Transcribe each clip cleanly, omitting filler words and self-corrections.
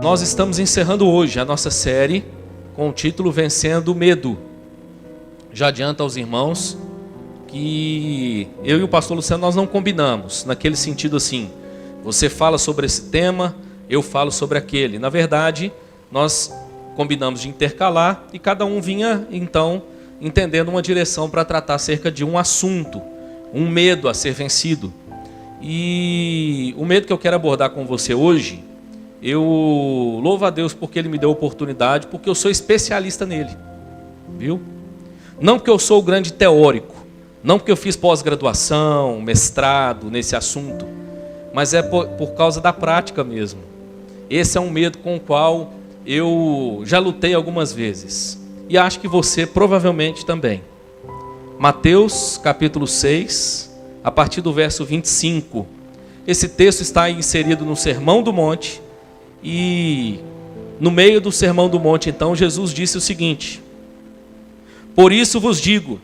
Nós estamos encerrando hoje a nossa série com o título Vencendo o Medo. Já adianto aos irmãos que eu e o pastor Luciano nós não combinamos, naquele sentido assim, você fala sobre esse tema, eu falo sobre aquele. Na verdade, nós combinamos de intercalar e cada um vinha então entendendo uma direção para tratar acerca de um assunto, um medo a ser vencido. E o medo que eu quero abordar com você hoje, eu louvo a Deus porque Ele me deu a oportunidade, porque eu sou especialista nele, viu? Não porque eu sou o grande teórico, não porque eu fiz pós-graduação, mestrado nesse assunto, mas é por causa da prática mesmo. Esse é um medo com o qual eu já lutei algumas vezes, e acho que você provavelmente também. Mateus capítulo 6, a partir do verso 25. Esse texto está inserido no Sermão do Monte, e no meio do Sermão do Monte, então, Jesus disse o seguinte: por isso vos digo,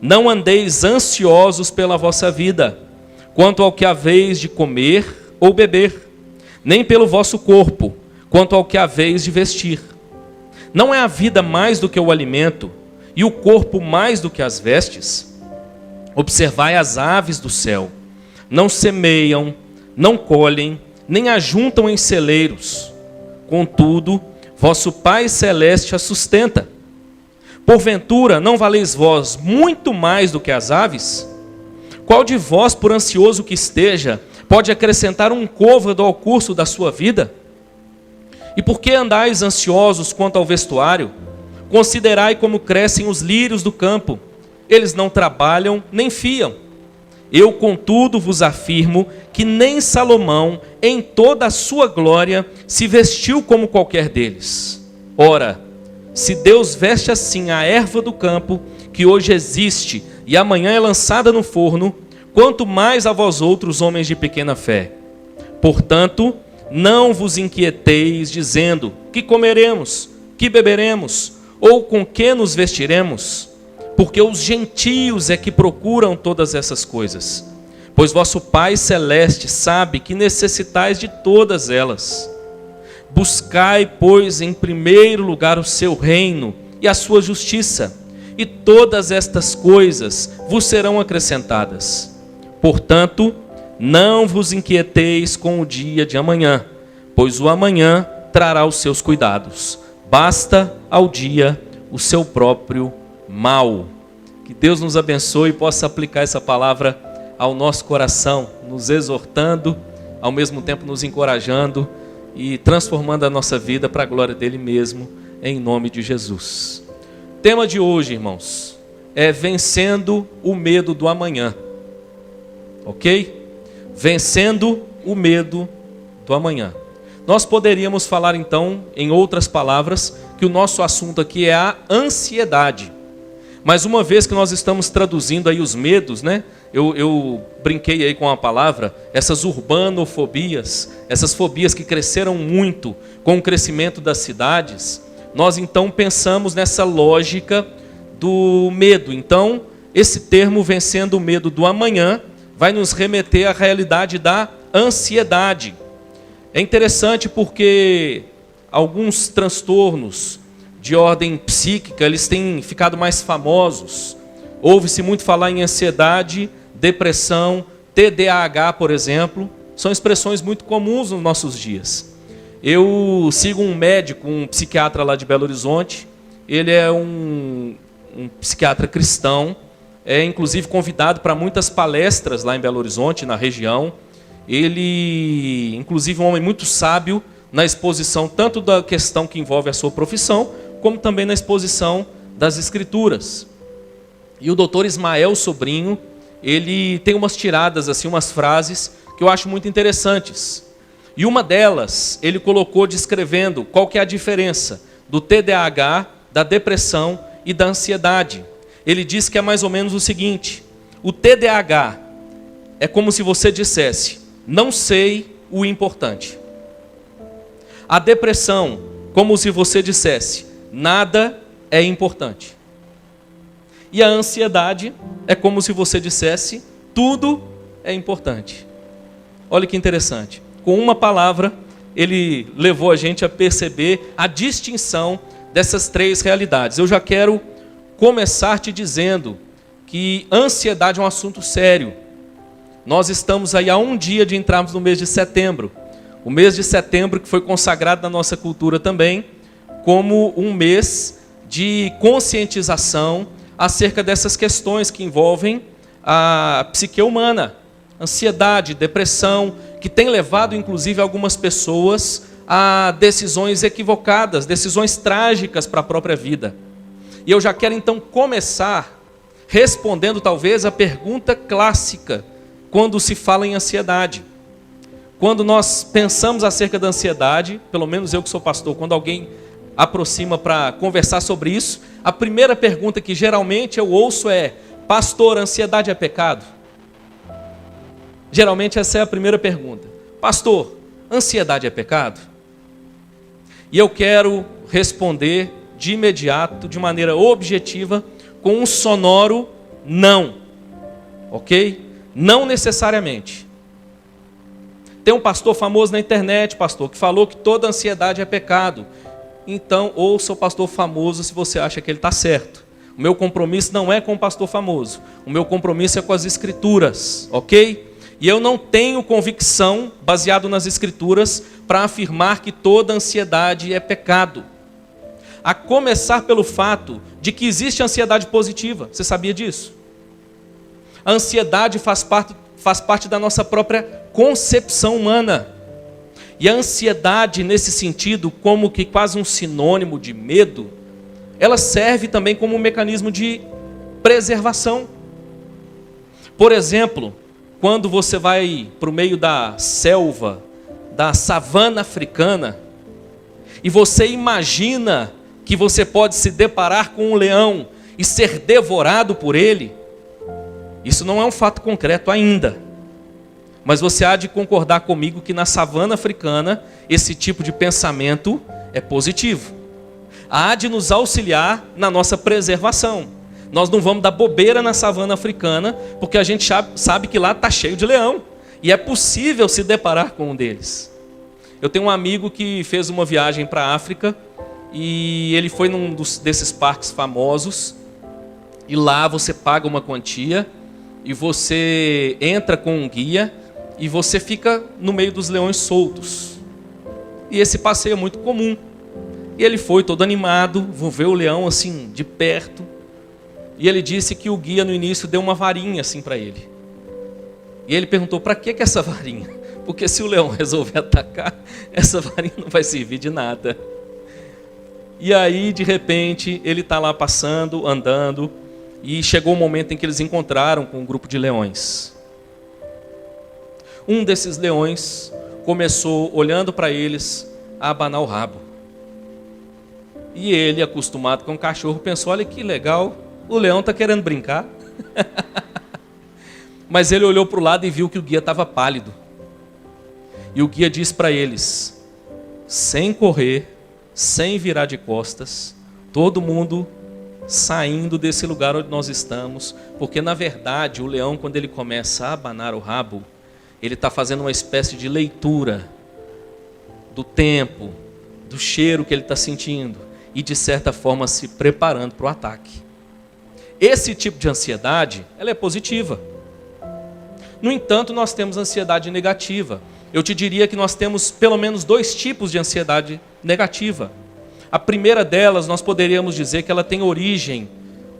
não andeis ansiosos pela vossa vida, quanto ao que haveis de comer ou beber, nem pelo vosso corpo, quanto ao que haveis de vestir. Não é a vida mais do que o alimento, e o corpo mais do que as vestes? Observai as aves do céu, não semeiam, não colhem, nem ajuntam em celeiros, contudo, vosso Pai Celeste as sustenta. Porventura, não valeis vós muito mais do que as aves? Qual de vós, por ansioso que esteja, pode acrescentar um côvado ao curso da sua vida? E por que andais ansiosos quanto ao vestuário? Considerai como crescem os lírios do campo, eles não trabalham nem fiam. Eu, contudo, vos afirmo que nem Salomão, em toda a sua glória, se vestiu como qualquer deles. Ora, se Deus veste assim a erva do campo, que hoje existe e amanhã é lançada no forno, quanto mais a vós outros, homens de pequena fé. Portanto, não vos inquieteis, dizendo, que comeremos, que beberemos, ou com que nos vestiremos? Porque os gentios é que procuram todas essas coisas. Pois vosso Pai Celeste sabe que necessitais de todas elas. Buscai, pois, em primeiro lugar o seu reino e a sua justiça, e todas estas coisas vos serão acrescentadas. Portanto, não vos inquieteis com o dia de amanhã, pois o amanhã trará os seus cuidados. Basta ao dia o seu próprio mal. Que Deus nos abençoe e possa aplicar essa palavra ao nosso coração, nos exortando, ao mesmo tempo nos encorajando e transformando a nossa vida para a glória dele mesmo, em nome de Jesus. O tema de hoje, irmãos, é vencendo o medo do amanhã. Ok? Vencendo o medo do amanhã. Nós poderíamos falar então, em outras palavras, que o nosso assunto aqui é a ansiedade. Mas uma vez que nós estamos traduzindo aí os medos, né? Eu brinquei aí com a palavra, essas urbanofobias, essas fobias que cresceram muito com o crescimento das cidades, nós então pensamos nessa lógica do medo. Então, esse termo vencendo o medo do amanhã vai nos remeter à realidade da ansiedade. É interessante porque alguns transtornos de ordem psíquica, eles têm ficado mais famosos. Ouve-se muito falar em ansiedade, depressão, TDAH, por exemplo. São expressões muito comuns nos nossos dias. Eu sigo um médico, um psiquiatra lá de Belo Horizonte. Ele é um psiquiatra cristão. É inclusive convidado para muitas palestras lá em Belo Horizonte, na região. Ele, inclusive, é um homem muito sábio na exposição tanto da questão que envolve a sua profissão, como também na exposição das Escrituras. E o doutor Ismael Sobrinho, ele tem umas tiradas, assim, umas frases que eu acho muito interessantes. E uma delas, ele colocou descrevendo qual que é a diferença do TDAH, da depressão e da ansiedade. Ele diz que é mais ou menos o seguinte: o TDAH é como se você dissesse, não sei o importante. A depressão, como se você dissesse, nada é importante. E a ansiedade é como se você dissesse, tudo é importante. Olha que interessante. Com uma palavra, ele levou a gente a perceber a distinção dessas três realidades. Eu já quero começar te dizendo que ansiedade é um assunto sério. Nós estamos aí a um dia de entrarmos no mês de setembro. O mês de setembro que foi consagrado na nossa cultura também como um mês de conscientização acerca dessas questões que envolvem a psique humana, ansiedade, depressão, que tem levado inclusive algumas pessoas a decisões equivocadas, decisões trágicas para a própria vida. E eu já quero então começar respondendo talvez a pergunta clássica quando se fala em ansiedade. Quando nós pensamos acerca da ansiedade, pelo menos eu que sou pastor, quando alguém aproxima para conversar sobre isso, a primeira pergunta que geralmente eu ouço é: pastor, ansiedade é pecado? Geralmente essa é a primeira pergunta. Pastor, ansiedade é pecado? E eu quero responder de imediato, de maneira objetiva, com um sonoro não. Ok? Não necessariamente. Tem um pastor famoso na internet, pastor, que falou que toda ansiedade é pecado. Então, ouça o pastor famoso se você acha que ele está certo. O meu compromisso não é com o pastor famoso. O meu compromisso é com as escrituras, ok? E eu não tenho convicção, baseado nas escrituras, para afirmar que toda ansiedade é pecado. A começar pelo fato de que existe ansiedade positiva. Você sabia disso? A ansiedade faz parte da nossa própria concepção humana. E a ansiedade, nesse sentido, como que quase um sinônimo de medo, ela serve também como um mecanismo de preservação. Por exemplo, quando você vai para o meio da selva, da savana africana, e você imagina que você pode se deparar com um leão e ser devorado por ele, isso não é um fato concreto ainda. Mas você há de concordar comigo que na savana africana, esse tipo de pensamento é positivo. Há de nos auxiliar na nossa preservação. Nós não vamos dar bobeira na savana africana, porque a gente sabe que lá está cheio de leão. E é possível se deparar com um deles. Eu tenho um amigo que fez uma viagem para a África, e ele foi num desses parques famosos, e lá você paga uma quantia, e você entra com um guia, e você fica no meio dos leões soltos. E esse passeio é muito comum. E ele foi todo animado, vou ver o leão assim de perto. E ele disse que o guia no início deu uma varinha assim para ele. E ele perguntou: para que essa varinha? Porque se o leão resolver atacar, essa varinha não vai servir de nada. E aí, de repente, ele está lá passando, andando, e chegou o momento em que eles encontraram com um grupo de leões. Um desses leões começou, olhando para eles, a abanar o rabo. E ele, acostumado com o cachorro, pensou: olha que legal, o leão está querendo brincar. Mas ele olhou para o lado e viu que o guia estava pálido. E o guia disse para eles, sem correr, sem virar de costas, todo mundo saindo desse lugar onde nós estamos, porque na verdade o leão, quando ele começa a abanar o rabo, ele está fazendo uma espécie de leitura do tempo, do cheiro que ele está sentindo e de certa forma se preparando para o ataque. Esse tipo de ansiedade, ela é positiva. No entanto, nós temos ansiedade negativa. Eu te diria que nós temos pelo menos dois tipos de ansiedade negativa. A primeira delas, nós poderíamos dizer que ela tem origem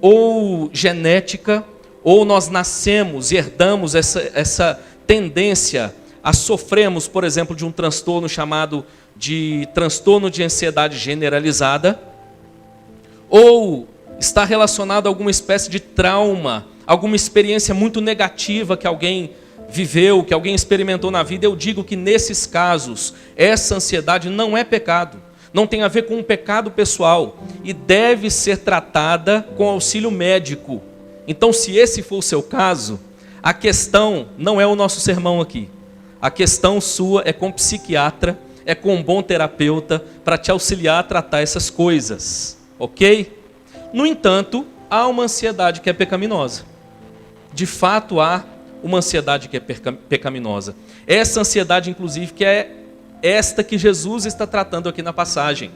ou genética, ou nós nascemos e herdamos essa tendência a sofrermos, por exemplo, de um transtorno chamado de transtorno de ansiedade generalizada, ou está relacionado a alguma espécie de trauma, alguma experiência muito negativa que alguém viveu, que alguém experimentou na vida. Eu digo que nesses casos, essa ansiedade não é pecado, não tem a ver com um pecado pessoal e deve ser tratada com auxílio médico. Então, se esse for o seu caso, a questão não é o nosso sermão aqui. A questão sua é com um psiquiatra, é com um bom terapeuta para te auxiliar a tratar essas coisas, ok? No entanto, há uma ansiedade que é pecaminosa. De fato, há uma ansiedade que é pecaminosa. Essa ansiedade, inclusive, que é esta que Jesus está tratando aqui na passagem.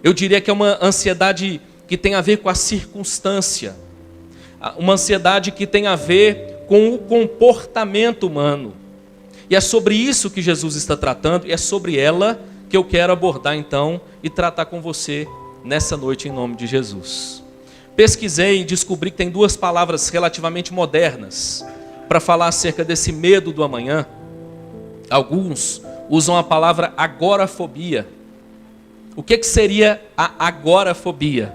Eu diria que é uma ansiedade que tem a ver com a circunstância, uma ansiedade que tem a ver com o comportamento humano. E é sobre isso que Jesus está tratando, e é sobre ela que eu quero abordar então e tratar com você nessa noite em nome de Jesus. Pesquisei e descobri que tem duas palavras relativamente modernas para falar acerca desse medo do amanhã. Alguns usam a palavra agorafobia. O que seria a agorafobia?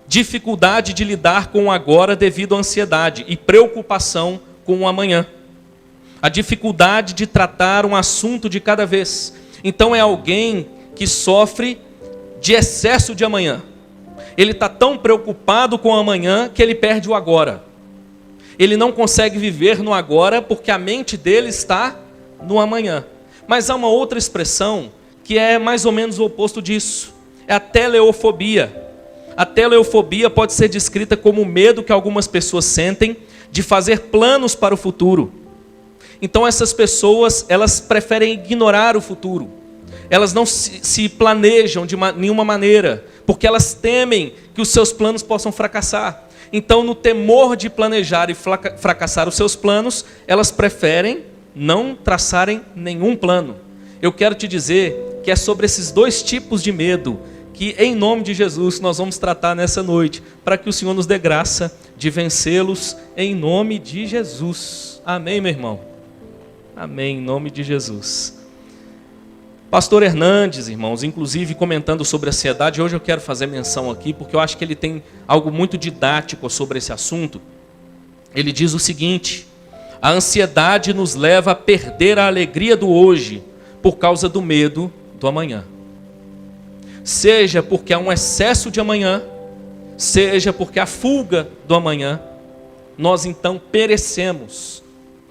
Dificuldade de lidar com o agora devido à ansiedade e preocupação com o amanhã. A dificuldade de tratar um assunto de cada vez. Então é alguém que sofre de excesso de amanhã. Ele está tão preocupado com o amanhã que ele perde o agora. Ele não consegue viver no agora porque a mente dele está no amanhã. Mas há uma outra expressão que é mais ou menos o oposto disso. É a teleofobia. A teleofobia pode ser descrita como o medo que algumas pessoas sentem de fazer planos para o futuro. Então essas pessoas, elas preferem ignorar o futuro. Elas não se planejam de nenhuma maneira, porque elas temem que os seus planos possam fracassar. Então, no temor de planejar e fracassar os seus planos, elas preferem não traçarem nenhum plano. Eu quero te dizer que é sobre esses dois tipos de medo que, em nome de Jesus, nós vamos tratar nessa noite, para que o Senhor nos dê graça de vencê-los em nome de Jesus. Amém, meu irmão? Amém, em nome de Jesus. Pastor Hernandes, irmãos, inclusive comentando sobre a ansiedade, hoje eu quero fazer menção aqui, porque eu acho que ele tem algo muito didático sobre esse assunto. Ele diz o seguinte: a ansiedade nos leva a perder a alegria do hoje, por causa do medo do amanhã. Seja porque há um excesso de amanhã, seja porque há fuga do amanhã, nós então perecemos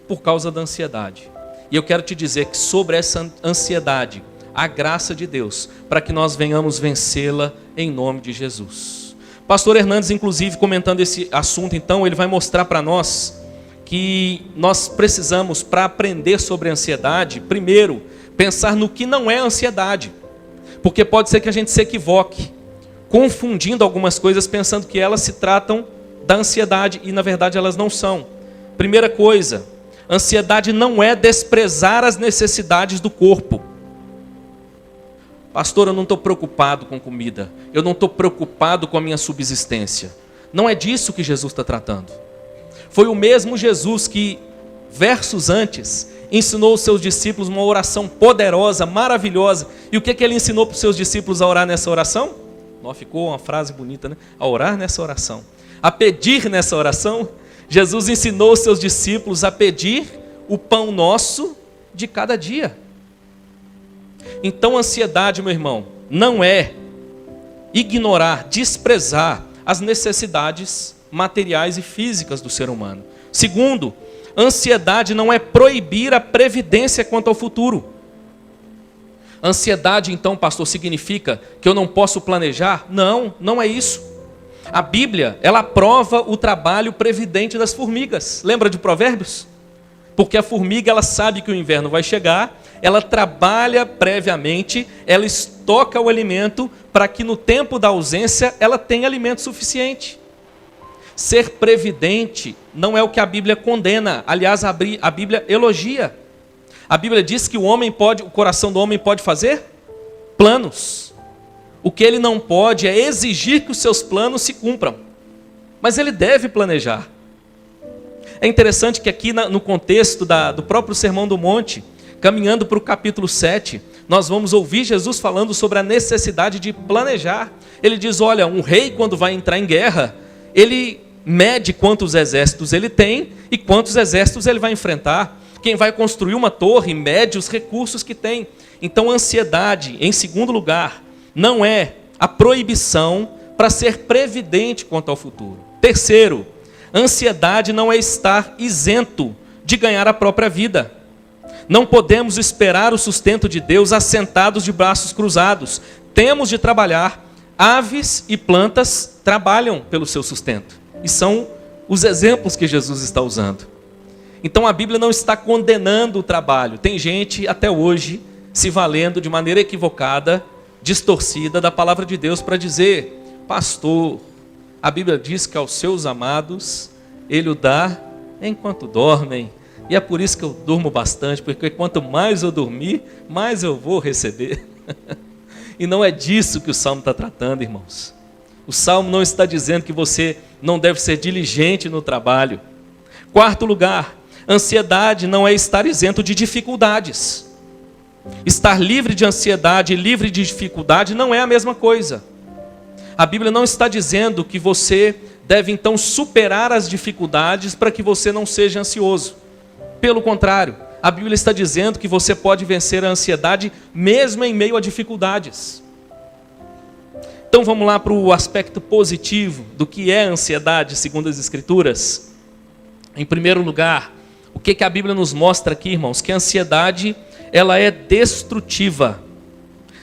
por causa da ansiedade. E eu quero te dizer que sobre essa ansiedade, a graça de Deus, para que nós venhamos vencê-la em nome de Jesus. Pastor Hernandes, inclusive, comentando esse assunto, então, ele vai mostrar para nós que nós precisamos, para aprender sobre a ansiedade, primeiro, pensar no que não é ansiedade. Porque pode ser que a gente se equivoque, confundindo algumas coisas, pensando que elas se tratam da ansiedade, e na verdade elas não são. Primeira coisa, ansiedade não é desprezar as necessidades do corpo. Pastor, eu não estou preocupado com comida. Eu não estou preocupado com a minha subsistência. Não é disso que Jesus está tratando. Foi o mesmo Jesus que, versos antes, ensinou aos seus discípulos uma oração poderosa, maravilhosa. E o que ele ensinou para os seus discípulos a orar nessa oração? Ficou uma frase bonita, né? A orar nessa oração. A pedir nessa oração. Jesus ensinou os seus discípulos a pedir o pão nosso de cada dia. Então, ansiedade, meu irmão, não é ignorar, desprezar as necessidades materiais e físicas do ser humano. Segundo, ansiedade não é proibir a previdência quanto ao futuro. Ansiedade, então, pastor, significa que eu não posso planejar? Não, não é isso. A Bíblia, ela aprova o trabalho previdente das formigas. Lembra de Provérbios? Porque a formiga, ela sabe que o inverno vai chegar, ela trabalha previamente, ela estoca o alimento para que no tempo da ausência ela tenha alimento suficiente. Ser previdente não é o que a Bíblia condena, aliás, a Bíblia elogia. A Bíblia diz que o coração do homem pode fazer planos. O que ele não pode é exigir que os seus planos se cumpram. Mas ele deve planejar. É interessante que aqui no contexto do próprio Sermão do Monte, caminhando para o capítulo 7, nós vamos ouvir Jesus falando sobre a necessidade de planejar. Ele diz, olha, um rei quando vai entrar em guerra, ele mede quantos exércitos ele tem e quantos exércitos ele vai enfrentar. Quem vai construir uma torre mede os recursos que tem. Então, a ansiedade, em segundo lugar, não é a proibição para ser previdente quanto ao futuro. Terceiro, ansiedade não é estar isento de ganhar a própria vida. Não podemos esperar o sustento de Deus assentados de braços cruzados. Temos de trabalhar. Aves e plantas trabalham pelo seu sustento. E são os exemplos que Jesus está usando. Então a Bíblia não está condenando o trabalho. Tem gente até hoje se valendo de maneira equivocada, distorcida da palavra de Deus para dizer: pastor, a Bíblia diz que aos seus amados Ele o dá enquanto dormem. E é por isso que eu durmo bastante, porque quanto mais eu dormir, mais eu vou receber. E não é disso que o Salmo está tratando, irmãos. O Salmo não está dizendo que você não deve ser diligente no trabalho. Quarto lugar, ansiedade não é estar isento de dificuldades. Estar livre de ansiedade e livre de dificuldade não é a mesma coisa. A Bíblia não está dizendo que você deve então superar as dificuldades para que você não seja ansioso. Pelo contrário, a Bíblia está dizendo que você pode vencer a ansiedade mesmo em meio a dificuldades. Então vamos lá para o aspecto positivo do que é ansiedade segundo as Escrituras. Em primeiro lugar, o que a Bíblia nos mostra aqui, irmãos? Que a ansiedade, ela é destrutiva.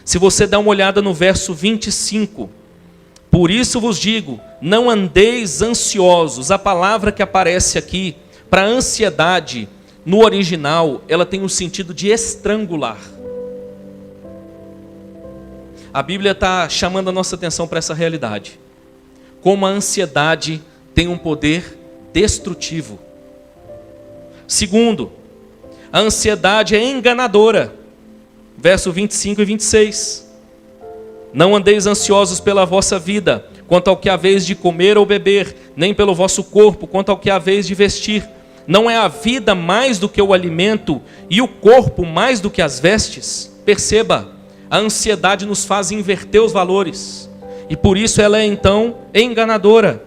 Se você dá uma olhada no verso 25, por isso vos digo, não andeis ansiosos. A palavra que aparece aqui para ansiedade, no original, ela tem o sentido de estrangular. A Bíblia está chamando a nossa atenção para essa realidade. Como a ansiedade tem um poder destrutivo. Segundo, a ansiedade é enganadora. Verso 25 e 26. Não andeis ansiosos pela vossa vida, quanto ao que haveis de comer ou beber, nem pelo vosso corpo, quanto ao que haveis de vestir. Não é a vida mais do que o alimento e o corpo mais do que as vestes? Perceba, a ansiedade nos faz inverter os valores. E por isso ela é então enganadora.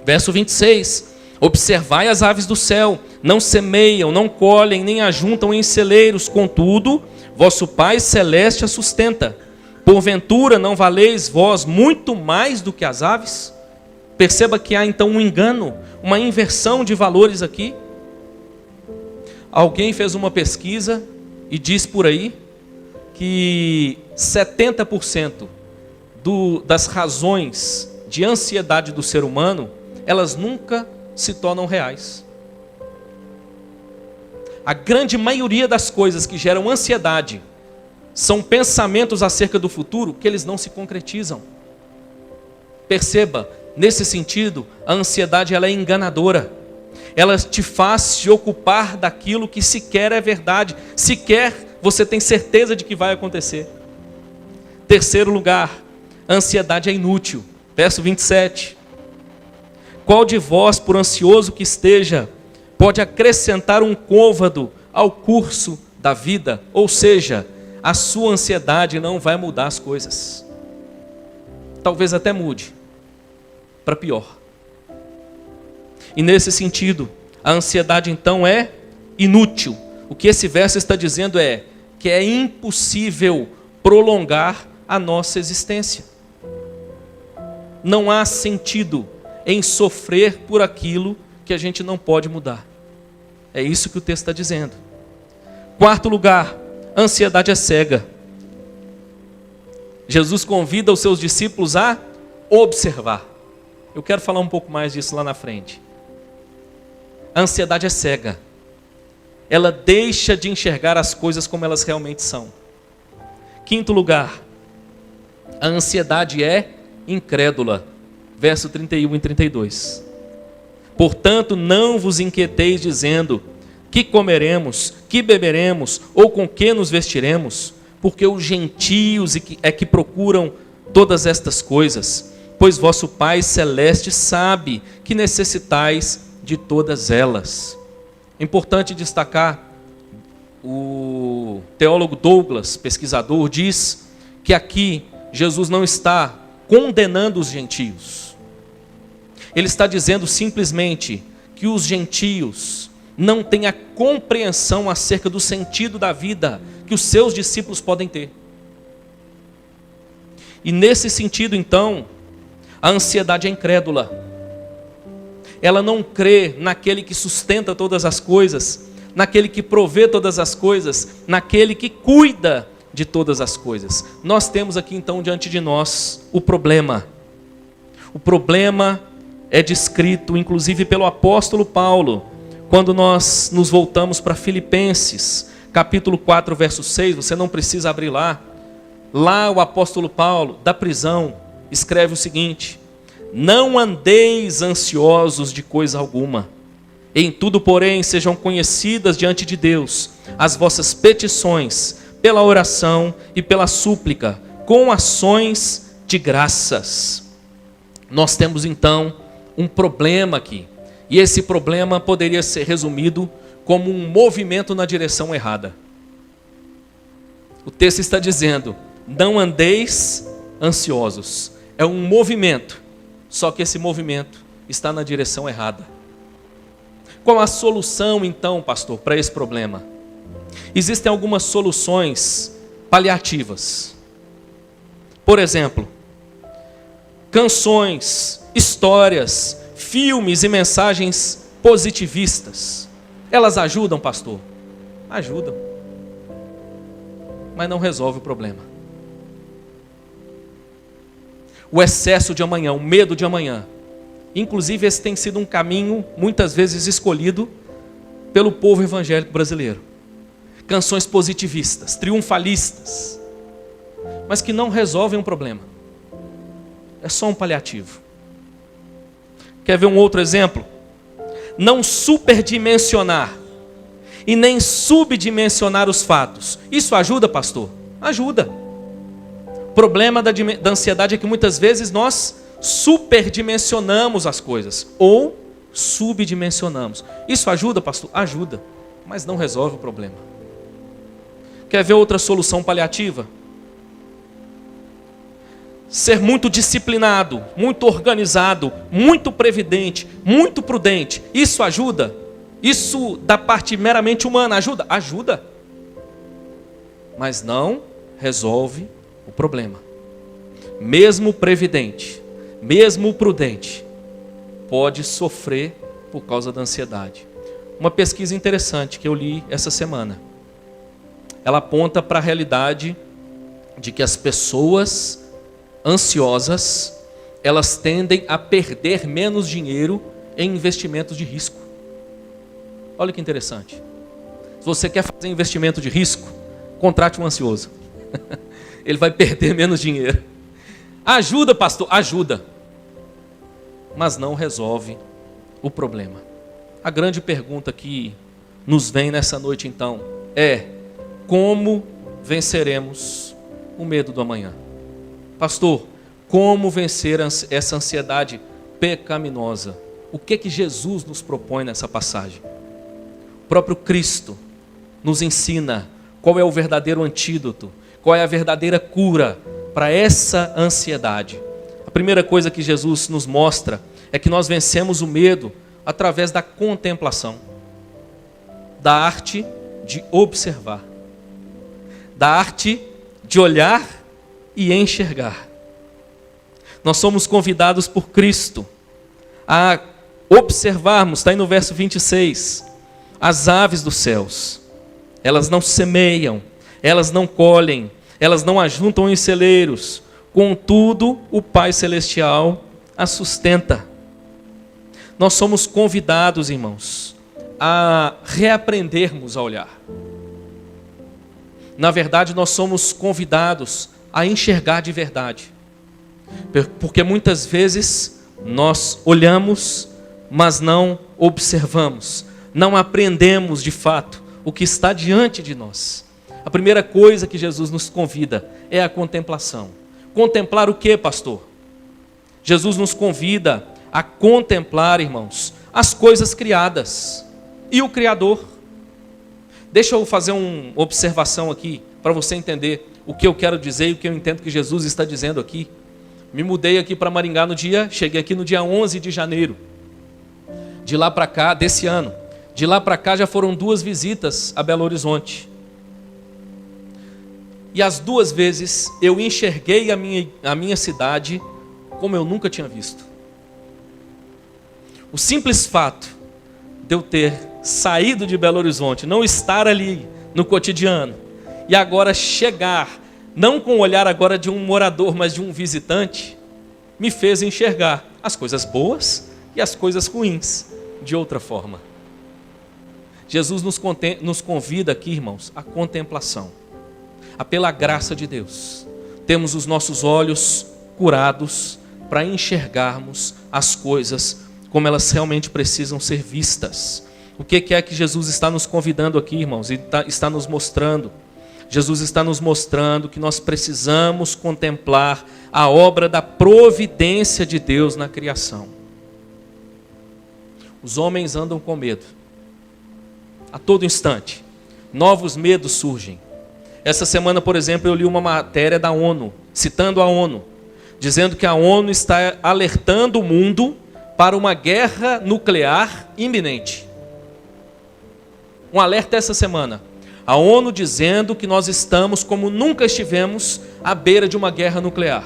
Verso 26. Observai as aves do céu, não semeiam, não colhem, nem ajuntam em celeiros, contudo, vosso Pai Celeste a sustenta. Porventura não valeis vós muito mais do que as aves? Perceba que há então um engano, uma inversão de valores aqui. Alguém fez uma pesquisa e diz por aí que 70% das razões de ansiedade do ser humano, elas nunca se tornam reais. A grande maioria das coisas que geram ansiedade são pensamentos acerca do futuro que eles não se concretizam. Perceba, nesse sentido, a ansiedade ela é enganadora. Ela te faz se ocupar daquilo que sequer é verdade, sequer você tem certeza de que vai acontecer. Terceiro lugar, a ansiedade é inútil. Verso 27. Qual de vós, por ansioso que esteja, pode acrescentar um côvado ao curso da vida? Ou seja, a sua ansiedade não vai mudar as coisas. Talvez até mude para pior. E nesse sentido, a ansiedade então é inútil. O que esse verso está dizendo é que é impossível prolongar a nossa existência. Não há sentido em sofrer por aquilo que a gente não pode mudar. É isso que o texto está dizendo. Quarto lugar, a ansiedade é cega. Jesus convida os seus discípulos a observar. Eu quero falar um pouco mais disso lá na frente. A ansiedade é cega. Ela deixa de enxergar as coisas como elas realmente são. Quinto lugar, a ansiedade é incrédula. Verso 31 e 32. Portanto, não vos inquieteis dizendo: que comeremos, que beberemos, ou com que nos vestiremos? Porque os gentios é que procuram todas estas coisas, pois vosso Pai Celeste sabe que necessitais de todas elas. É importante destacar, o teólogo Douglas, pesquisador, diz que aqui Jesus não está condenando os gentios. Ele está dizendo simplesmente que os gentios não têm a compreensão acerca do sentido da vida que os seus discípulos podem ter. E nesse sentido, então, a ansiedade é incrédula. Ela não crê naquele que sustenta todas as coisas, naquele que provê todas as coisas, naquele que cuida de todas as coisas. Nós temos aqui então diante de nós o problema. O problema é descrito inclusive pelo apóstolo Paulo, quando nós nos voltamos para Filipenses, capítulo 4, verso 6, você não precisa abrir lá. Lá o apóstolo Paulo, da prisão, escreve o seguinte: não andeis ansiosos de coisa alguma. Em tudo, porém, sejam conhecidas diante de Deus as vossas petições, pela oração e pela súplica, com ações de graças. Nós temos então um problema aqui. E esse problema poderia ser resumido como um movimento na direção errada. O texto está dizendo: não andeis ansiosos. É um movimento, só que esse movimento está na direção errada. Qual a solução então, pastor, para esse problema? Existem algumas soluções paliativas. Por exemplo, canções, histórias, filmes e mensagens positivistas. Elas ajudam, pastor? Ajudam. Mas não resolve o problema. O excesso de amanhã, o medo de amanhã. Inclusive, esse tem sido um caminho, muitas vezes, escolhido pelo povo evangélico brasileiro. Canções positivistas, triunfalistas, mas que não resolvem um problema. É só um paliativo. Quer ver um outro exemplo? Não superdimensionar e nem subdimensionar os fatos. Isso ajuda, pastor? Ajuda. O problema da ansiedade é que muitas vezes nós superdimensionamos as coisas ou subdimensionamos. Isso ajuda, pastor? Ajuda, mas não resolve o problema. Quer ver outra solução paliativa? Ser muito disciplinado, muito organizado, muito previdente, muito prudente. Isso ajuda? Isso da parte meramente humana ajuda? Ajuda, mas não resolve o problema. Mesmo previdente, mesmo prudente, pode sofrer por causa da ansiedade. Uma pesquisa interessante que eu li essa semana, ela aponta para a realidade de que as pessoas ansiosas, elas tendem a perder menos dinheiro em investimentos de risco. Olha que interessante. Se você quer fazer investimento de risco, contrate um ansioso. Ele vai perder menos dinheiro. Ajuda, pastor? Ajuda. Mas não resolve o problema. A grande pergunta que nos vem nessa noite então é: como venceremos o medo do amanhã? Pastor, como vencer essa ansiedade pecaminosa? O que Jesus nos propõe nessa passagem? O próprio Cristo nos ensina qual é o verdadeiro antídoto, qual é a verdadeira cura para essa ansiedade. A primeira coisa que Jesus nos mostra é que nós vencemos o medo através da contemplação, da arte de observar, da arte de olhar e enxergar. Nós somos convidados por Cristo a observarmos, está aí no verso 26, as aves dos céus. Elas não semeiam, elas não colhem, elas não ajuntam em celeiros, contudo o Pai Celestial as sustenta. Nós somos convidados, irmãos, a reaprendermos a olhar. Na verdade, nós somos convidados a enxergar de verdade. Porque muitas vezes nós olhamos, mas não observamos, não aprendemos de fato o que está diante de nós. A primeira coisa que Jesus nos convida é a contemplação. Contemplar o que, pastor? Jesus nos convida a contemplar, irmãos, as coisas criadas e o Criador. Deixa eu fazer uma observação aqui para você entender o que eu quero dizer e o que eu entendo que Jesus está dizendo aqui. Me mudei aqui para Maringá cheguei aqui no dia 11 de janeiro. De lá para cá, desse ano. De lá para cá já foram 2 visitas a Belo Horizonte. E as 2 vezes eu enxerguei a minha cidade como eu nunca tinha visto. O simples fato de eu ter saído de Belo Horizonte, não estar ali no cotidiano, e agora chegar, não com o olhar agora de um morador, mas de um visitante, me fez enxergar as coisas boas e as coisas ruins de outra forma. Jesus nos convida aqui, irmãos, à contemplação. Pela graça de Deus, temos os nossos olhos curados para enxergarmos as coisas como elas realmente precisam ser vistas. O que é que Jesus está nos convidando aqui, irmãos? E está nos mostrando. Jesus está nos mostrando que nós precisamos contemplar a obra da providência de Deus na criação. Os homens andam com medo. A todo instante, novos medos surgem. Essa semana, por exemplo, eu li uma matéria da ONU, citando a ONU, dizendo que a ONU está alertando o mundo para uma guerra nuclear iminente. Um alerta essa semana. A ONU dizendo que nós estamos como nunca estivemos à beira de uma guerra nuclear.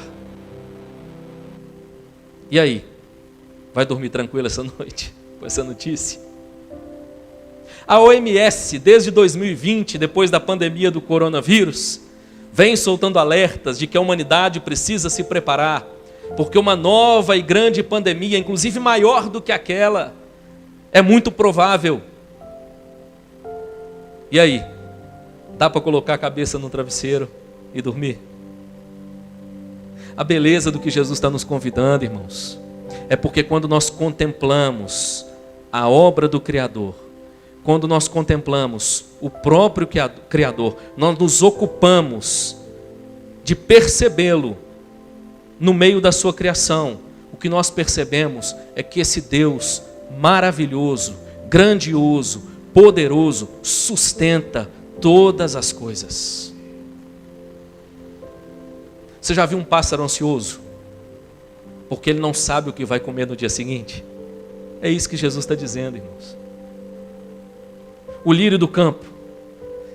E aí? Vai dormir tranquilo essa noite com essa notícia? A OMS, desde 2020, depois da pandemia do coronavírus, vem soltando alertas de que a humanidade precisa se preparar, porque uma nova e grande pandemia, inclusive maior do que aquela, é muito provável. E aí? Dá para colocar a cabeça no travesseiro e dormir? A beleza do que Jesus está nos convidando, irmãos, é porque quando nós contemplamos a obra do Criador, quando nós contemplamos o próprio Criador, nós nos ocupamos de percebê-lo no meio da sua criação. O que nós percebemos é que esse Deus maravilhoso, grandioso, poderoso, sustenta todas as coisas. Você já viu um pássaro ansioso? Porque ele não sabe o que vai comer no dia seguinte? É isso que Jesus está dizendo, irmãos. O lírio do campo.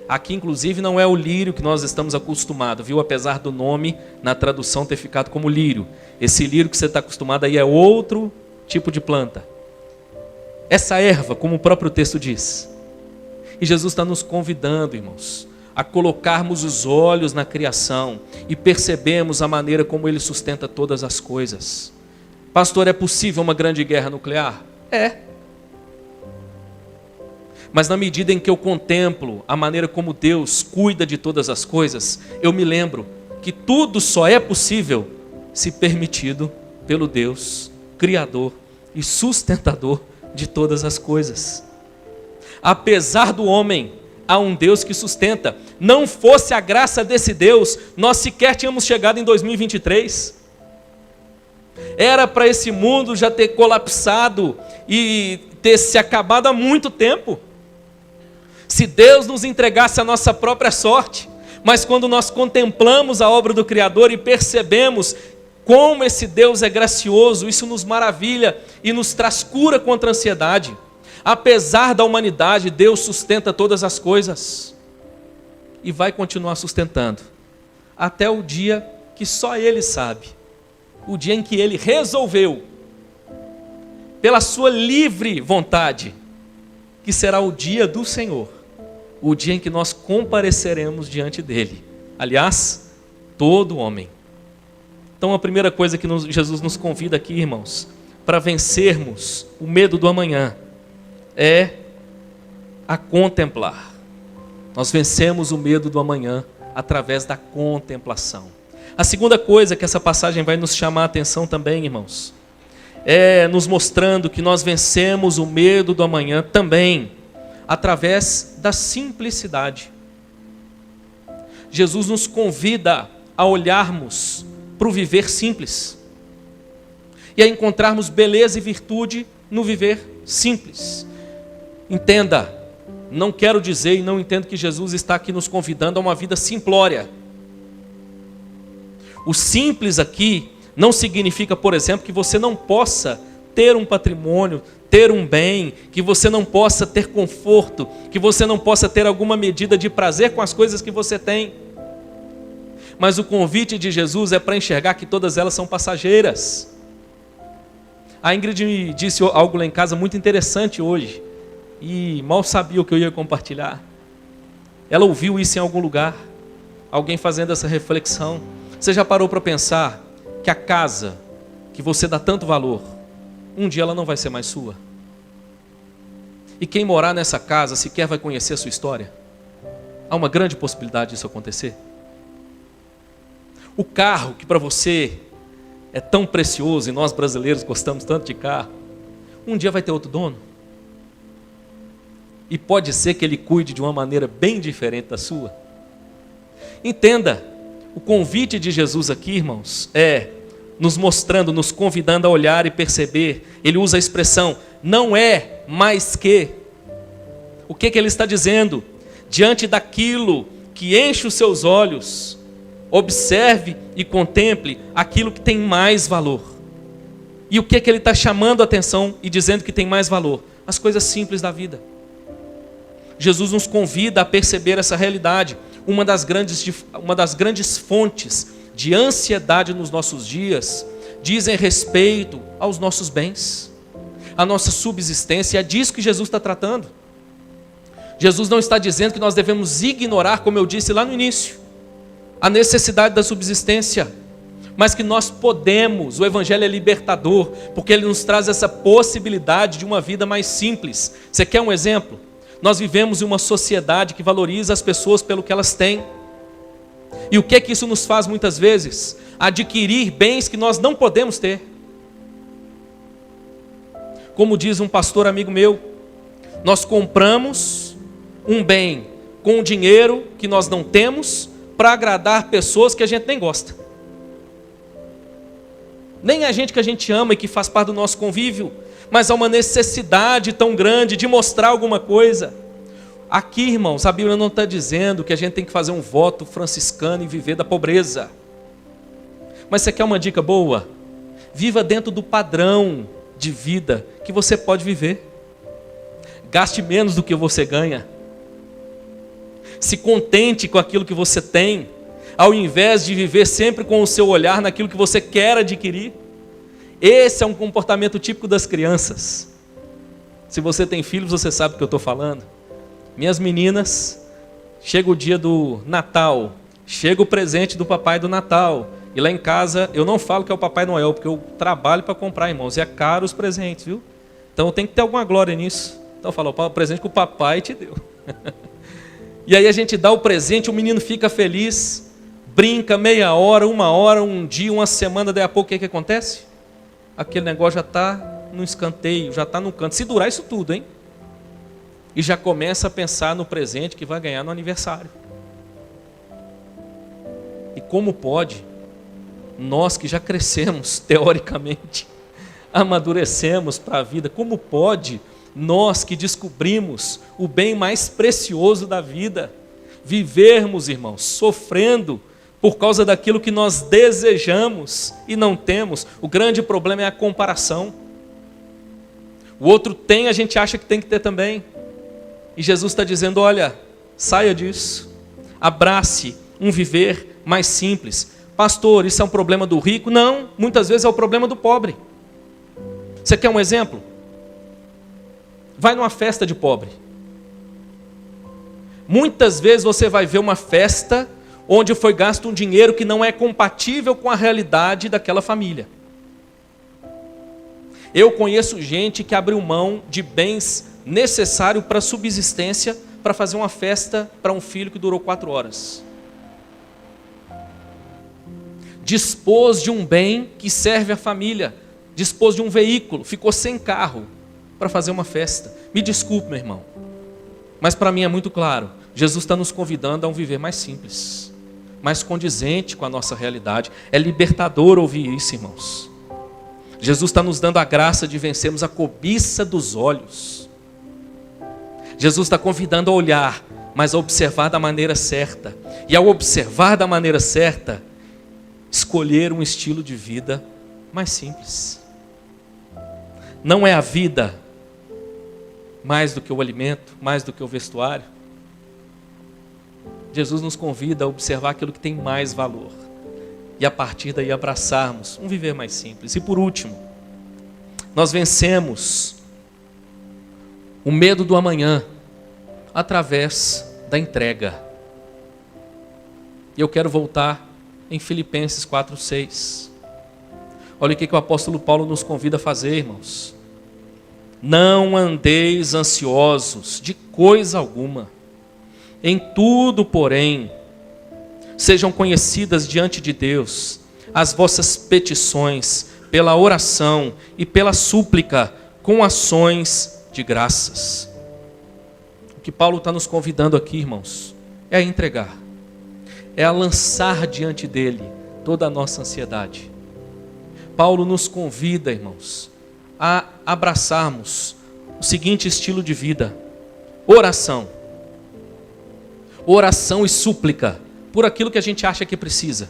Aqui, inclusive, não é o lírio que nós estamos acostumados, viu? Apesar do nome, na tradução, ter ficado como lírio. Esse lírio que você está acostumado aí é outro tipo de planta. Essa erva, como o próprio texto diz. E Jesus está nos convidando, irmãos, a colocarmos os olhos na criação e percebemos a maneira como Ele sustenta todas as coisas. Pastor, é possível uma grande guerra nuclear? É. Mas na medida em que eu contemplo a maneira como Deus cuida de todas as coisas, eu me lembro que tudo só é possível se permitido pelo Deus Criador e sustentador de todas as coisas. Apesar do homem, há um Deus que sustenta. Não fosse a graça desse Deus, nós sequer tínhamos chegado em 2023. Era para esse mundo já ter colapsado e ter se acabado há muito tempo. Se Deus nos entregasse a nossa própria sorte, mas quando nós contemplamos a obra do Criador e percebemos como esse Deus é gracioso, isso nos maravilha e nos traz cura contra a ansiedade. Apesar da humanidade, Deus sustenta todas as coisas e vai continuar sustentando até o dia que só Ele sabe, o dia em que Ele resolveu, pela sua livre vontade, que será o dia do Senhor, o dia em que nós compareceremos diante dEle. Aliás, todo homem. Então a primeira coisa que Jesus nos convida aqui, irmãos, para vencermos o medo do amanhã, é a contemplar. Nós vencemos o medo do amanhã através da contemplação. A segunda coisa que essa passagem vai nos chamar a atenção também, irmãos, é nos mostrando que nós vencemos o medo do amanhã também através da simplicidade. Jesus nos convida a olharmos para o viver simples e a encontrarmos beleza e virtude no viver simples. Entenda, não quero dizer e não entendo que Jesus está aqui nos convidando a uma vida simplória. O simples aqui não significa, por exemplo, que você não possa ter um patrimônio, ter um bem, que você não possa ter conforto, que você não possa ter alguma medida de prazer com as coisas que você tem. Mas o convite de Jesus é para enxergar que todas elas são passageiras. A Ingrid me disse algo lá em casa muito interessante hoje, e mal sabia o que eu ia compartilhar. Ela ouviu isso em algum lugar, alguém fazendo essa reflexão. Você já parou para pensar que a casa que você dá tanto valor, um dia ela não vai ser mais sua? E quem morar nessa casa sequer vai conhecer a sua história. Há uma grande possibilidade disso acontecer. O carro que para você é tão precioso, e nós brasileiros gostamos tanto de carro, um dia vai ter outro dono. E pode ser que ele cuide de uma maneira bem diferente da sua. Entenda, o convite de Jesus aqui, irmãos, é nos mostrando, nos convidando a olhar e perceber. Ele usa a expressão, não é mais que. O que ele está dizendo? Diante daquilo que enche os seus olhos, observe e contemple aquilo que tem mais valor. E o que ele está chamando a atenção e dizendo que tem mais valor? As coisas simples da vida. Jesus nos convida a perceber essa realidade. Uma das grandes fontes de ansiedade nos nossos dias dizem respeito aos nossos bens, à nossa subsistência. É disso que Jesus está tratando. Jesus não está dizendo que nós devemos ignorar, como eu disse lá no início, a necessidade da subsistência, mas que nós podemos. O Evangelho é libertador, porque ele nos traz essa possibilidade de uma vida mais simples. Você quer um exemplo? Nós vivemos em uma sociedade que valoriza as pessoas pelo que elas têm. E o que é que isso nos faz muitas vezes? Adquirir bens que nós não podemos ter. Como diz um pastor amigo meu, nós compramos um bem com o dinheiro que nós não temos para agradar pessoas que a gente nem gosta. Nem a gente que a gente ama e que faz parte do nosso convívio, mas há uma necessidade tão grande de mostrar alguma coisa. Aqui, irmãos, a Bíblia não está dizendo que a gente tem que fazer um voto franciscano e viver da pobreza. Mas você quer uma dica boa? Viva dentro do padrão de vida que você pode viver. Gaste menos do que você ganha. Se contente com aquilo que você tem, ao invés de viver sempre com o seu olhar naquilo que você quer adquirir. Esse é um comportamento típico das crianças. Se você tem filhos, você sabe o que eu estou falando. Minhas meninas, chega o dia do Natal, chega o presente do papai do Natal, e lá em casa eu não falo que é o Papai Noel, porque eu trabalho para comprar, irmãos, e é caro os presentes, viu? Então tem que ter alguma glória nisso. Então eu falo, o presente que o papai te deu. E aí a gente dá o presente, o menino fica feliz, brinca meia hora, uma hora, um dia, uma semana, daí a pouco o que acontece? Aquele negócio já está no escanteio, já está no canto. Se durar isso tudo, hein? E já começa a pensar no presente que vai ganhar no aniversário. E como pode, nós que já crescemos teoricamente, amadurecemos para a vida, como pode nós que descobrimos o bem mais precioso da vida, vivermos, irmãos, sofrendo por causa daquilo que nós desejamos e não temos? O grande problema é a comparação. O outro tem, a gente acha que tem que ter também. E Jesus está dizendo, olha, saia disso. Abrace um viver mais simples. Pastor, isso é um problema do rico? Não, muitas vezes é o problema do pobre. Você quer um exemplo? Vai numa festa de pobre. Muitas vezes você vai ver uma festa onde foi gasto um dinheiro que não é compatível com a realidade daquela família. Eu conheço gente que abriu mão de bens necessários para subsistência para fazer uma festa para um filho que durou 4 horas. Dispôs de um bem que serve à família, dispôs de um veículo, ficou sem carro para fazer uma festa. Me desculpe, meu irmão, mas para mim é muito claro, Jesus está nos convidando a um viver mais simples, mais condizente com a nossa realidade. É libertador ouvir isso, irmãos. Jesus está nos dando a graça de vencermos a cobiça dos olhos. Jesus está convidando a olhar, mas a observar da maneira certa. E ao observar da maneira certa, escolher um estilo de vida mais simples. Não é a vida mais do que o alimento, mais do que o vestuário. Jesus nos convida a observar aquilo que tem mais valor. E a partir daí abraçarmos um viver mais simples. E por último, nós vencemos o medo do amanhã através da entrega. E eu quero voltar em Filipenses 4:6. Olha o que o apóstolo Paulo nos convida a fazer, irmãos. Não andeis ansiosos de coisa alguma. Em tudo, porém, sejam conhecidas diante de Deus as vossas petições pela oração e pela súplica com ações de graças. O que Paulo está nos convidando aqui, irmãos, é a entregar, é a lançar diante dele toda a nossa ansiedade. Paulo nos convida, irmãos, a abraçarmos o seguinte estilo de vida: oração. Oração e súplica por aquilo que a gente acha que precisa.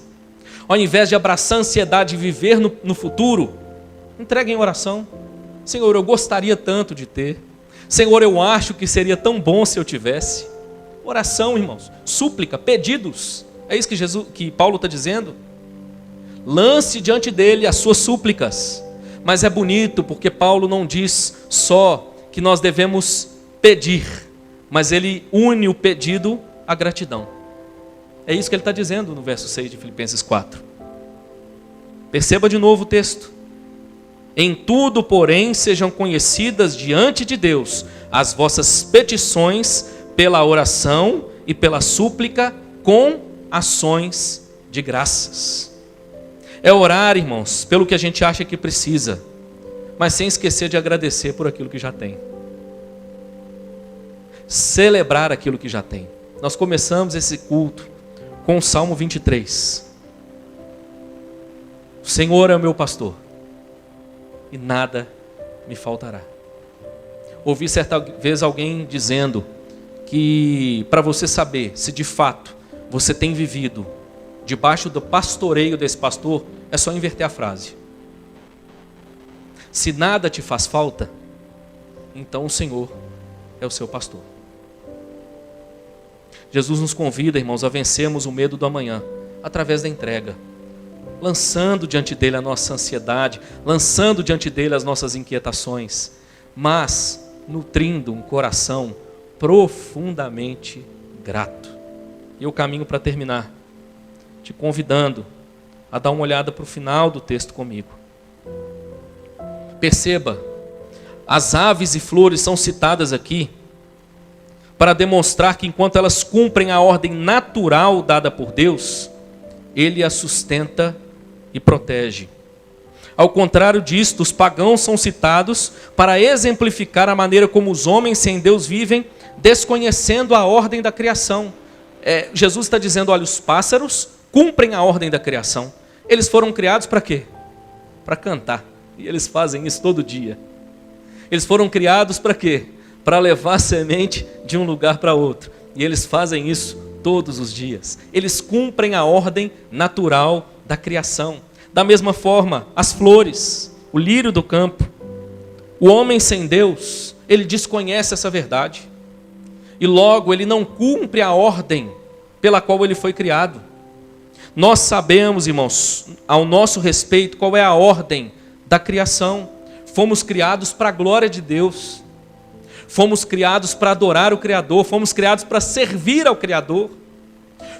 Ao invés de abraçar a ansiedade e viver no futuro, entregue em oração. Senhor, eu gostaria tanto de ter. Senhor, eu acho que seria tão bom se eu tivesse. Oração, irmãos, súplica, pedidos. É isso que Paulo está dizendo. Lance diante dele as suas súplicas. Mas é bonito porque Paulo não diz só que nós devemos pedir, mas ele une o pedido à gratidão. É isso que ele está dizendo no verso 6 de Filipenses 4. Perceba de novo o texto. Em tudo, porém, sejam conhecidas diante de Deus as vossas petições pela oração e pela súplica com ações de graças. É orar, irmãos, pelo que a gente acha que precisa, mas sem esquecer de agradecer por aquilo que já tem. Celebrar aquilo que já tem. Nós começamos esse culto com o Salmo 23. O Senhor é o meu pastor e nada me faltará. Ouvi certa vez alguém dizendo que para você saber se de fato você tem vivido debaixo do pastoreio desse pastor, é só inverter a frase. Se nada te faz falta, então o Senhor é o seu pastor. Jesus nos convida, irmãos, a vencermos o medo do amanhã, através da entrega. Lançando diante dele a nossa ansiedade, lançando diante dele as nossas inquietações, mas nutrindo um coração profundamente grato. E eu caminho para terminar, te convidando a dar uma olhada para o final do texto comigo. Perceba, as aves e flores são citadas aqui para demonstrar que enquanto elas cumprem a ordem natural dada por Deus, Ele as sustenta e protege. Ao contrário disto, os pagãos são citados para exemplificar a maneira como os homens sem Deus vivem, desconhecendo a ordem da criação. Jesus está dizendo, olha, os pássaros cumprem a ordem da criação. Eles foram criados para quê? Para cantar. E eles fazem isso todo dia. Eles foram criados para quê? Para levar semente de um lugar para outro. E eles fazem isso todos os dias. Eles cumprem a ordem natural da criação. Da mesma forma, as flores, o lírio do campo. O homem sem Deus, ele desconhece essa verdade. E logo ele não cumpre a ordem pela qual ele foi criado. Nós sabemos, irmãos, ao nosso respeito, qual é a ordem da criação. Fomos criados para a glória de Deus. Fomos criados para adorar o Criador. Fomos criados para servir ao Criador.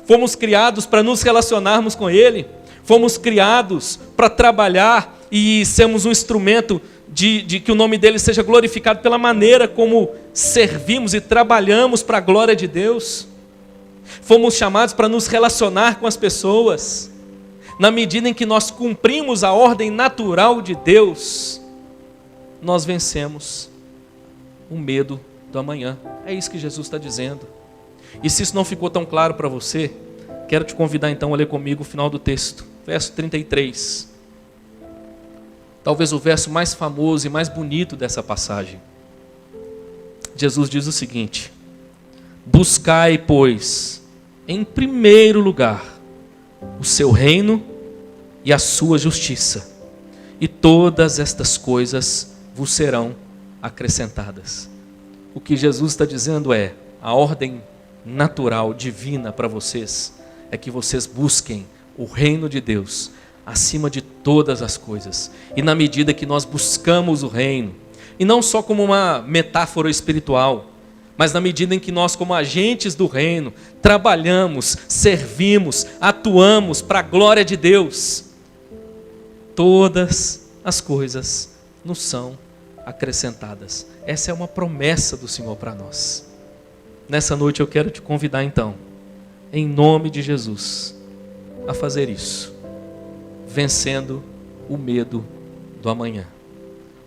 Fomos criados para nos relacionarmos com Ele. Fomos criados para trabalhar e sermos um instrumento de que o nome dele seja glorificado pela maneira como servimos e trabalhamos para a glória de Deus. Fomos chamados para nos relacionar com as pessoas. Na medida em que nós cumprimos a ordem natural de Deus, nós vencemos o medo do amanhã. É isso que Jesus está dizendo. E se isso não ficou tão claro para você, quero te convidar então a ler comigo o final do texto, verso 33. Talvez o verso mais famoso e mais bonito dessa passagem. Jesus diz o seguinte: buscai, pois, em primeiro lugar, o seu reino e a sua justiça, e todas estas coisas vos serão acrescentadas. O que Jesus está dizendo é, a ordem natural, divina para vocês, é que vocês busquem o reino de Deus acima de todas as coisas. E na medida que nós buscamos o reino, e não só como uma metáfora espiritual, mas na medida em que nós, como agentes do reino, trabalhamos, servimos, atuamos para a glória de Deus, todas as coisas nos são acrescentadas. Essa é uma promessa do Senhor para nós. Nessa noite eu quero te convidar então, em nome de Jesus, a fazer isso, vencendo o medo do amanhã.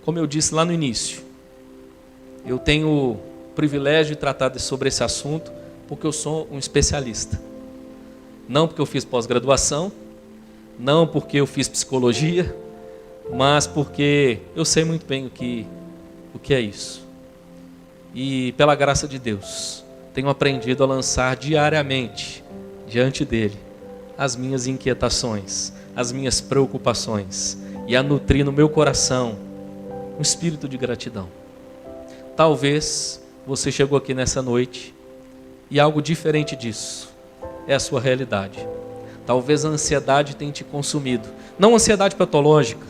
Como eu disse lá no início, eu tenho o privilégio de tratar sobre esse assunto porque eu sou um especialista. Não porque eu fiz pós-graduação, não porque eu fiz psicologia, mas porque eu sei muito bem o que é isso. E pela graça de Deus, tenho aprendido a lançar diariamente diante dele as minhas inquietações, as minhas preocupações e a nutrir no meu coração um espírito de gratidão. Talvez você chegou aqui nessa noite e algo diferente disso é a sua realidade. Talvez a ansiedade tenha te consumido. Não ansiedade patológica,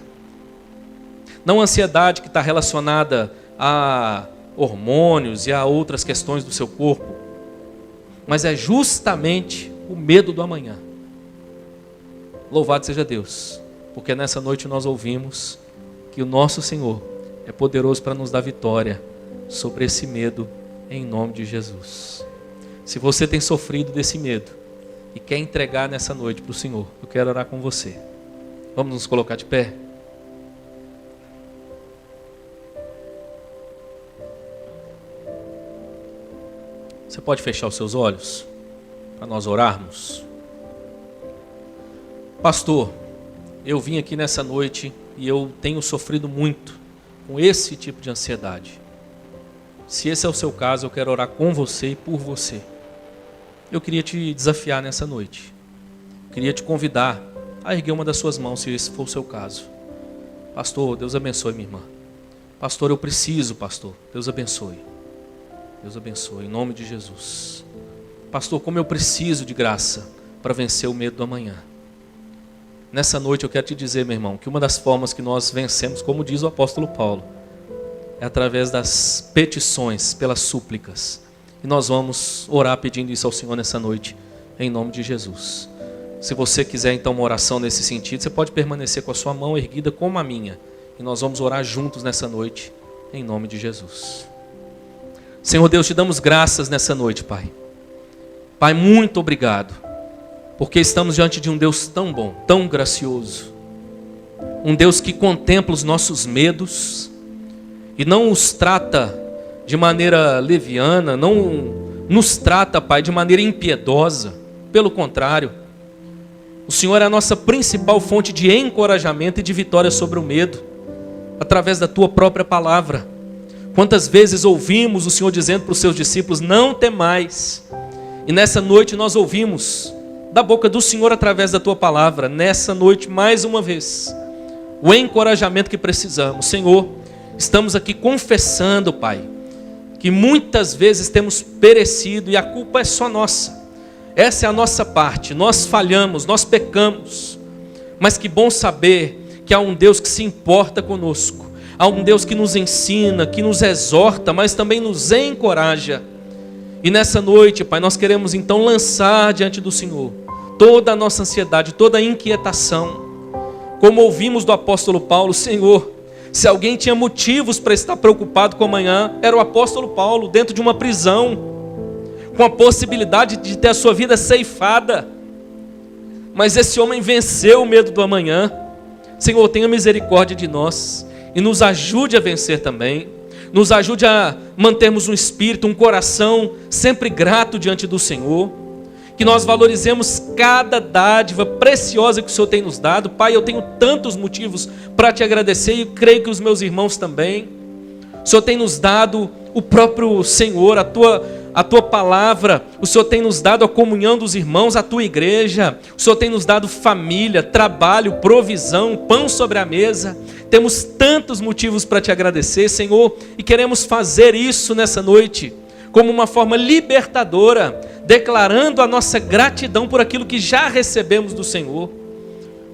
não ansiedade que está relacionada a hormônios e a outras questões do seu corpo, mas é justamente o medo do amanhã. Louvado seja Deus, porque nessa noite nós ouvimos que o nosso Senhor é poderoso para nos dar vitória sobre esse medo, em nome de Jesus. Se você tem sofrido desse medo e quer entregar nessa noite para o Senhor, eu quero orar com você. Vamos nos colocar de pé? Você pode fechar os seus olhos para nós orarmos? Pastor, eu vim aqui nessa noite e eu tenho sofrido muito com esse tipo de ansiedade. Se esse é o seu caso, eu quero orar com você e por você. Eu queria te desafiar nessa noite. Eu queria te convidar a erguer uma das suas mãos, se esse for o seu caso. Pastor, Deus abençoe minha irmã. Pastor, eu preciso, pastor. Deus abençoe. Deus abençoe, em nome de Jesus. Pastor, como eu preciso de graça para vencer o medo do amanhã. Nessa noite eu quero te dizer, meu irmão, que uma das formas que nós vencemos, como diz o apóstolo Paulo, é através das petições, pelas súplicas. E nós vamos orar pedindo isso ao Senhor nessa noite, em nome de Jesus. Se você quiser então uma oração nesse sentido, você pode permanecer com a sua mão erguida como a minha. E nós vamos orar juntos nessa noite, em nome de Jesus. Senhor Deus, te damos graças nessa noite, Pai. Pai, muito obrigado, porque estamos diante de um Deus tão bom, tão gracioso. Um Deus que contempla os nossos medos e não os trata de maneira leviana, não nos trata, Pai, de maneira impiedosa. Pelo contrário, o Senhor é a nossa principal fonte de encorajamento e de vitória sobre o medo, através da Tua própria palavra. Quantas vezes ouvimos o Senhor dizendo para os seus discípulos, não temais. E nessa noite nós ouvimos da boca do Senhor através da Tua palavra, nessa noite mais uma vez, o encorajamento que precisamos. Senhor, estamos aqui confessando, Pai, que muitas vezes temos perecido e a culpa é só nossa. Essa é a nossa parte, nós falhamos, nós pecamos. Mas que bom saber que há um Deus que se importa conosco. Há um Deus que nos ensina, que nos exorta, mas também nos encoraja. E nessa noite, Pai, nós queremos então lançar diante do Senhor toda a nossa ansiedade, toda a inquietação. Como ouvimos do apóstolo Paulo, Senhor, se alguém tinha motivos para estar preocupado com amanhã, era o apóstolo Paulo, dentro de uma prisão, com a possibilidade de ter a sua vida ceifada. Mas esse homem venceu o medo do amanhã. Senhor, tenha misericórdia de nós e nos ajude a vencer também. Nos ajude a mantermos um espírito, um coração sempre grato diante do Senhor. Que nós valorizemos cada dádiva preciosa que o Senhor tem nos dado. Pai, eu tenho tantos motivos para te agradecer e creio que os meus irmãos também. O Senhor tem nos dado o próprio Senhor, a tua palavra. O Senhor tem nos dado a comunhão dos irmãos, a tua igreja. O Senhor tem nos dado família, trabalho, provisão, pão sobre a mesa. Temos tantos motivos para te agradecer, Senhor, e queremos fazer isso nessa noite como uma forma libertadora, declarando a nossa gratidão por aquilo que já recebemos do Senhor.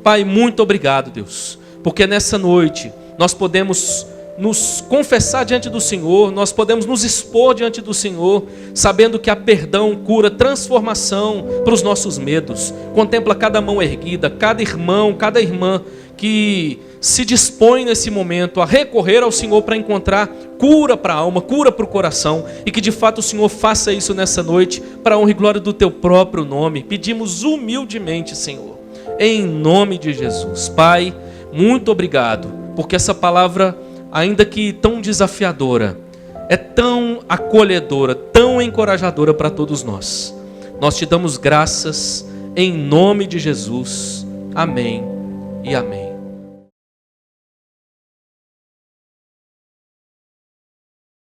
Pai, muito obrigado, Deus, porque nessa noite nós podemos nos confessar diante do Senhor, nós podemos nos expor diante do Senhor, sabendo que há perdão, cura, transformação para os nossos medos. Contempla cada mão erguida, cada irmão, cada irmã que se dispõe nesse momento a recorrer ao Senhor para encontrar cura para a alma, cura para o coração, e que de fato o Senhor faça isso nessa noite, para a honra e glória do teu próprio nome. Pedimos humildemente, Senhor, em nome de Jesus. Pai, muito obrigado, porque essa palavra, ainda que tão desafiadora, é tão acolhedora, tão encorajadora para todos nós. Nós te damos graças em nome de Jesus. Amém e amém.